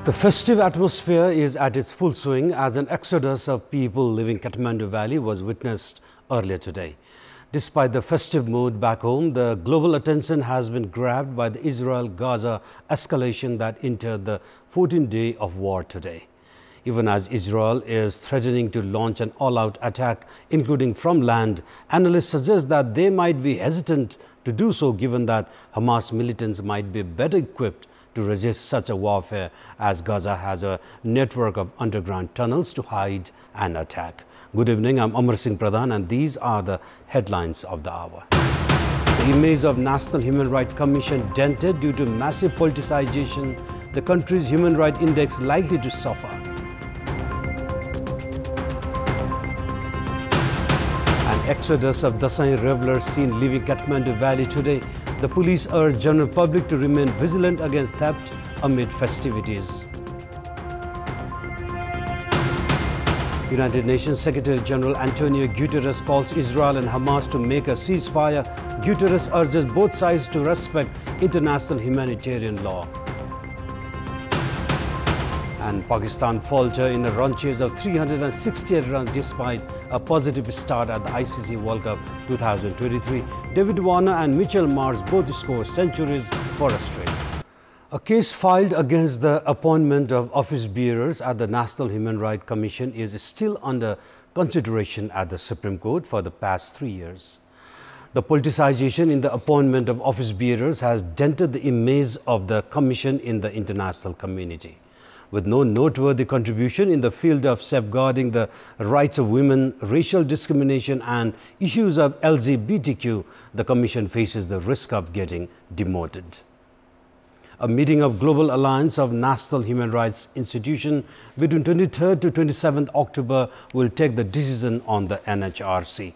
The festive atmosphere is at its full swing as an exodus of people living Kathmandu Valley was witnessed earlier today. Despite the festive mood back home, the global attention has been grabbed by the Israel-Gaza escalation that entered the 14th day of war today. Even as Israel is threatening to launch an all-out attack, including from land, analysts suggest that they might be hesitant to do so given that Hamas militants might be better equipped to resist such a warfare as Gaza has a network of underground tunnels to hide and attack. Good evening, I'm Amar Singh Pradhan and these are the headlines of the hour. The image of National Human Rights Commission dented due to massive politicization, the country's human rights index likely to suffer. An exodus of Dasai revelers seen leaving Kathmandu Valley today. The police urge general public to remain vigilant against theft amid festivities. United Nations Secretary General Antonio Guterres calls Israel and Hamas to make a ceasefire. Guterres urges both sides to respect international humanitarian law. And Pakistan falter in a run chase of 368 runs despite a positive start at the ICC World Cup 2023. David Warner and Mitchell Mars both scored centuries for Australia. A case filed against the appointment of office bearers at the National Human Rights Commission is still under consideration at the Supreme Court for the past 3 years. The politicization in the appointment of office bearers has dented the image of the Commission in the international community. With no noteworthy contribution in the field of safeguarding the rights of women, racial discrimination and issues of LGBTQ, the Commission faces the risk of getting demoted. A meeting of Global Alliance of National Human Rights Institutions between 23rd to 27th October will take the decision on the NHRC.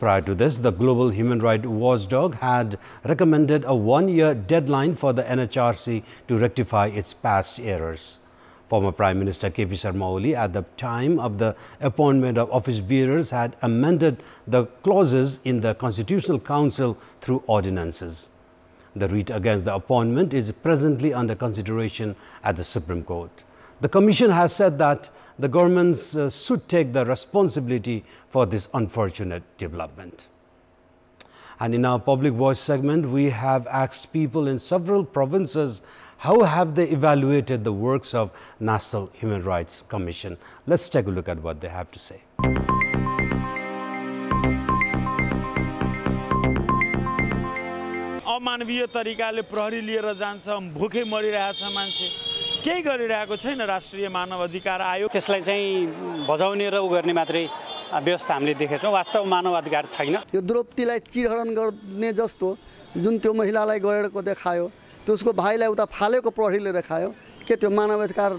Prior to this, the Global Human Rights Watchdog had recommended a one-year deadline for the NHRC to rectify its past errors. Former Prime Minister KP Sharma Oli, at the time of the appointment of office bearers, had amended the clauses in the Constitutional Council through ordinances. The writ against the appointment is presently under consideration at the Supreme Court. The Commission has said that the governments should take the responsibility for this unfortunate development. And in our Public Voice segment, we have asked people in several provinces how have they evaluated the works of National Human Rights Commission. Let's take a look at what they have to say. अमानवीय तरिकाले प्रहरी लिएर जान्छ भुखे मरिरहेछ मान्छे केही गरिरहेको छैन राष्ट्रिय मानव अधिकार आयोग त्यसलाई चाहिँ बजाउने र उ गर्ने मात्रै व्यवस्था हामीले देखेछौं वास्तव मानव अधिकार छैन यो द्रौपदीलाई चिरहरण गर्ने जस्तो जुन त्यो महिलालाई गरेको देखायो त्यसको भाइलाई उता फालेको प्रहरीले देखायो के त्यो मानव अधिकार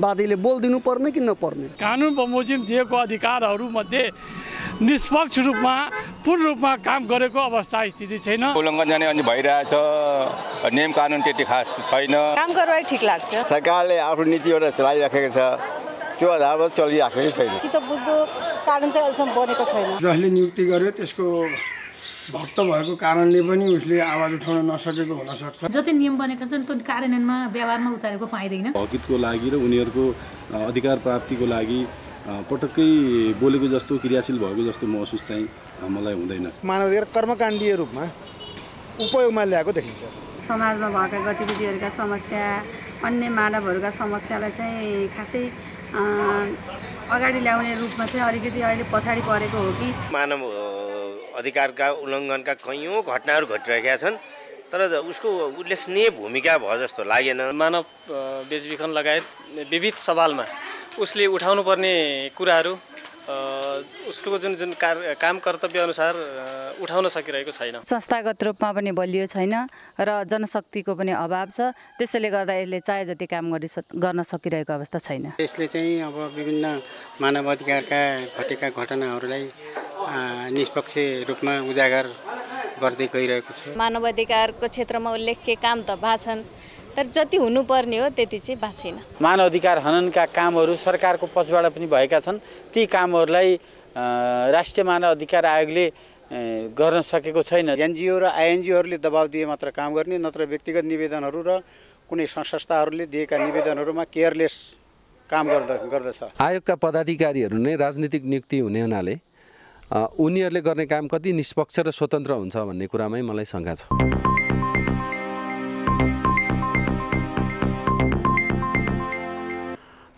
वादीले बोल्दिनु पर्ने कि नपर्ने कानुन बमोजिम दिएको अधिकारहरू मध्ये निष्पक्ष रूपमा पूर्ण रूपमा काम गरेको अवस्था स्थिति छैन उल्लङ्घन जाने अनि भइरहेछ नियम कानुन त्यति खास छैन काम गर्दै ठीक लाग्छ सरकारले आफ्नो नीति एउटा चलाइराखेको छ त्यो आधारमा चलिराखेको छैन चित्तबुद्धो कानुन चाहिँ अहिलेसम्म बनेको छैन जसले नियुक्ति गर्यो त्यसको भक्त भएको कारणले पनि उसले आवाज उठाउन नसकेको हुन सक्छ जति नियम बनेका छन् त्यो कार्यान्वयनमा व्यवहारमा उतारेको पाइदैन हकको लागि र उनीहरुको अधिकार प्राप्तिको लागि पटक्कै बोलेको जस्तो क्रियाशील भएको जस्तो महसुस चाहिँ मलाई हुँदैन मानव अधिकार कर्मकाण्डीय रूपमा उपयोगमा ल्याएको देखिन्छ समाजमा भएका गतिविधिहरुका समस्या अन्य मानवहरुका समस्यालाई चाहिँ खासै अगाडि ल्याउने रूपमा चाहिँ अलिकति अहिले पछाडी परेको हो कि मानव अधिकारका उल्लङ्घनका कयौं घटनाहरू घटिरहेका छन् तर उसको उल्लेखनीय भूमिका भयो जस्तो लागेन मानव बेचबिखन लगायत विविध सवालमा उसले उठाउनु पर्ने कुराहरू उसको जुन जुन काम कर्तव्य अनुसार उठाउन सकिरहेको छैन संस्थागत रूपमा पनि बलियो छैन र जनशक्तिको पनि अभाव छ त्यसैले गर्दा यसले चाहे जति काम गर्न सकिरहेको अवस्था छैन यसले चाहिँ अब विभिन्न मानव अधिकारका घटेका घटनाहरूलाई निष्पक्ष रूपमा उजागर गर्दै गइरहेको छ मानव अधिकारको क्षेत्रमा उल्लेख्य काम त भाछन् तर जति हुनुपर्ने हो त्यति चाहिँ भाछिन मानव अधिकार हननका कामहरू सरकारको पक्षबाट पनि भएका छन् ती कामहरूलाई राष्ट्रिय मानव अधिकार आयोगले गर्न सकेको छैन एनजीओ र आईएनजीओहरूले दबाब दिए मात्र काम गर्ने नत्र व्यक्तिगत निवेदनहरू र कुनै संस्थाहरूले दिएका निवेदनहरूमा केयरलेस काम गर्दछ। आयोगका पदाधिकारीहरू नै राजनीतिक नियुक्ति हुने हुनाले उनीहरूले गर्ने काम कति निष्पक्ष र स्वतन्त्र हुन्छ भन्ने कुरामै मलाई शङ्का छ।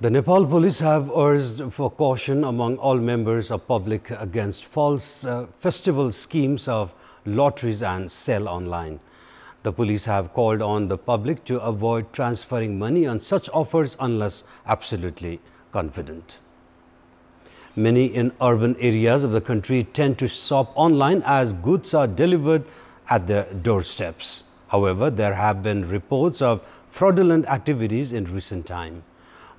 The Nepal police have urged for caution among all members of public against false festival schemes of lotteries and sell online. The police have called on the public to avoid transferring money on such offers unless absolutely confident. Many in urban areas of the country tend to shop online as goods are delivered at their doorsteps. However, there have been reports of fraudulent activities in recent time.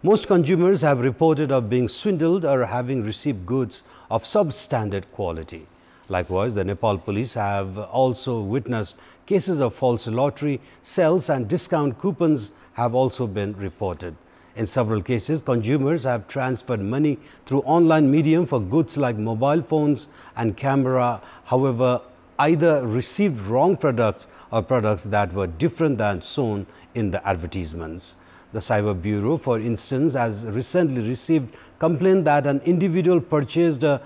Most consumers have reported of being swindled or having received goods of substandard quality. Likewise, the Nepal police have also witnessed cases of false lottery sales and discount coupons have also been reported. In several cases, consumers have transferred money through online medium for goods like mobile phones and camera. However, either received wrong products or products that were different than shown in the advertisements. The Cyber Bureau, for instance, has recently received complaint that an individual purchased a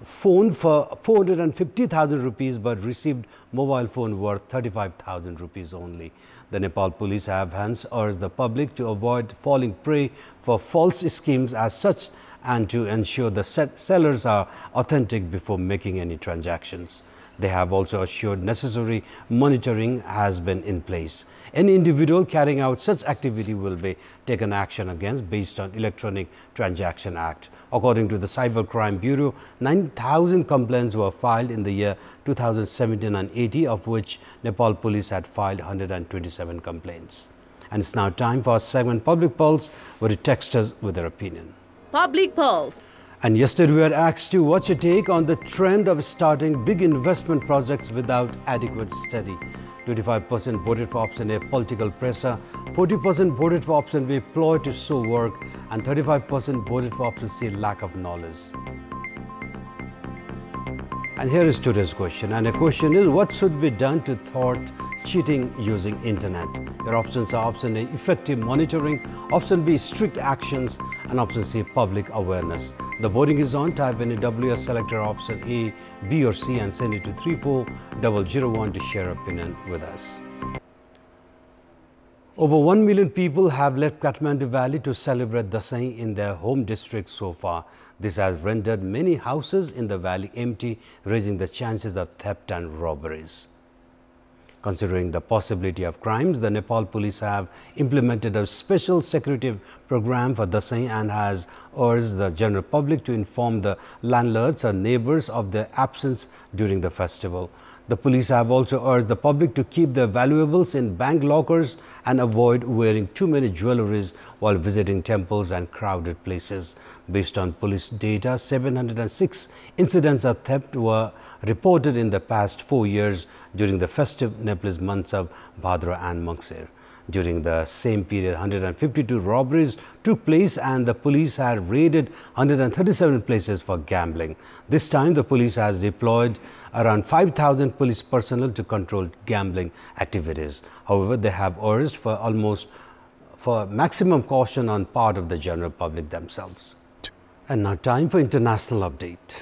phone for 450,000 rupees but received mobile phone worth 35,000 rupees only. The Nepal police have hence urged the public to avoid falling prey for false schemes as such and to ensure the sellers are authentic before making any transactions. They have also assured necessary monitoring has been in place. Any individual carrying out such activity will be taken action against based on Electronic Transaction Act. According to the Cybercrime Bureau, 9,000 complaints were filed in the year 2017 and 80, of which Nepal police had filed 127 complaints. And it's now time for our segment Public Pulse, where you text us with their opinion. Public Pulse. And yesterday we were asked to what's your take on the trend of starting big investment projects without adequate study. 25% voted for option A, political pressure, 40% voted for option B, ploy to show work, and 35% voted for option C, lack of knowledge. And here is today's question, and the question is, what should be done to thwart cheating using internet? Your options are option A, effective monitoring, option B, strict actions, and option C, public awareness. The voting is on. Type in a WS selector option A, B or C and send it to 34001 to share opinion with us. Over 1 million people have left Kathmandu Valley to celebrate Dasai in their home district so far. This has rendered many houses in the valley empty, raising the chances of theft and robberies. Considering the possibility of crimes, the Nepal police have implemented a special security program for Dasai and has urged the general public to inform the landlords or neighbors of their absence during the festival. The police have also urged the public to keep their valuables in bank lockers and avoid wearing too many jewelries while visiting temples and crowded places. Based on police data, 706 incidents of theft were reported in the past 4 years during the festive Nepalese months of Bhadra and Mangsir. During the same period, 152 robberies took place and the police had raided 137 places for gambling. This time, the police has deployed around 5,000 police personnel to control gambling activities. However, they have urged for maximum caution on part of the general public themselves. And now time for international update.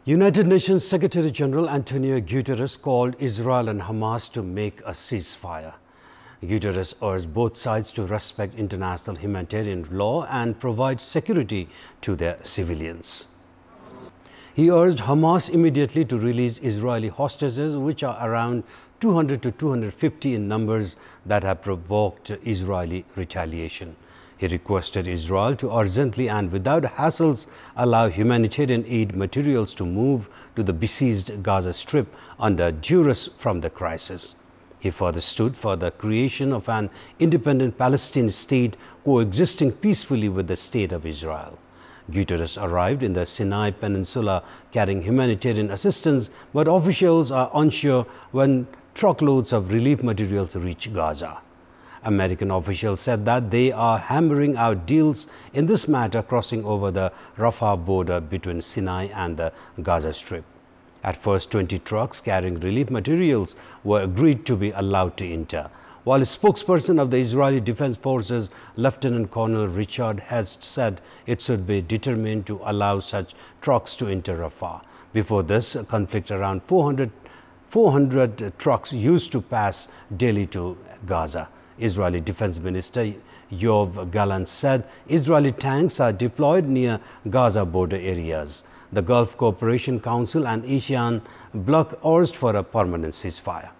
United Nations Secretary General Antonio Guterres called Israel and Hamas to make a ceasefire. Guterres urged both sides to respect international humanitarian law and provide security to their civilians. He urged Hamas immediately to release Israeli hostages, which are around 200 to 250 in numbers, that have provoked Israeli retaliation. He requested Israel to urgently and without hassles allow humanitarian aid materials to move to the besieged Gaza Strip under duress from the crisis. He further stood for the creation of an independent Palestinian state coexisting peacefully with the state of Israel. Guterres arrived in the Sinai Peninsula carrying humanitarian assistance, but officials are unsure when truckloads of relief materials reach Gaza. American officials said that they are hammering out deals in this matter, crossing over the Rafah border between Sinai and the Gaza Strip. At first, 20 trucks carrying relief materials were agreed to be allowed to enter, while a spokesperson of the Israeli Defense Forces, Lieutenant Colonel Richard Hest, said it should be determined to allow such trucks to enter Rafah. Before this conflict, around 400 trucks used to pass daily to Gaza. Israeli Defense Minister Yoav Gallant said Israeli tanks are deployed near Gaza border areas. The Gulf Cooperation Council and ASEAN bloc urged for a permanent ceasefire.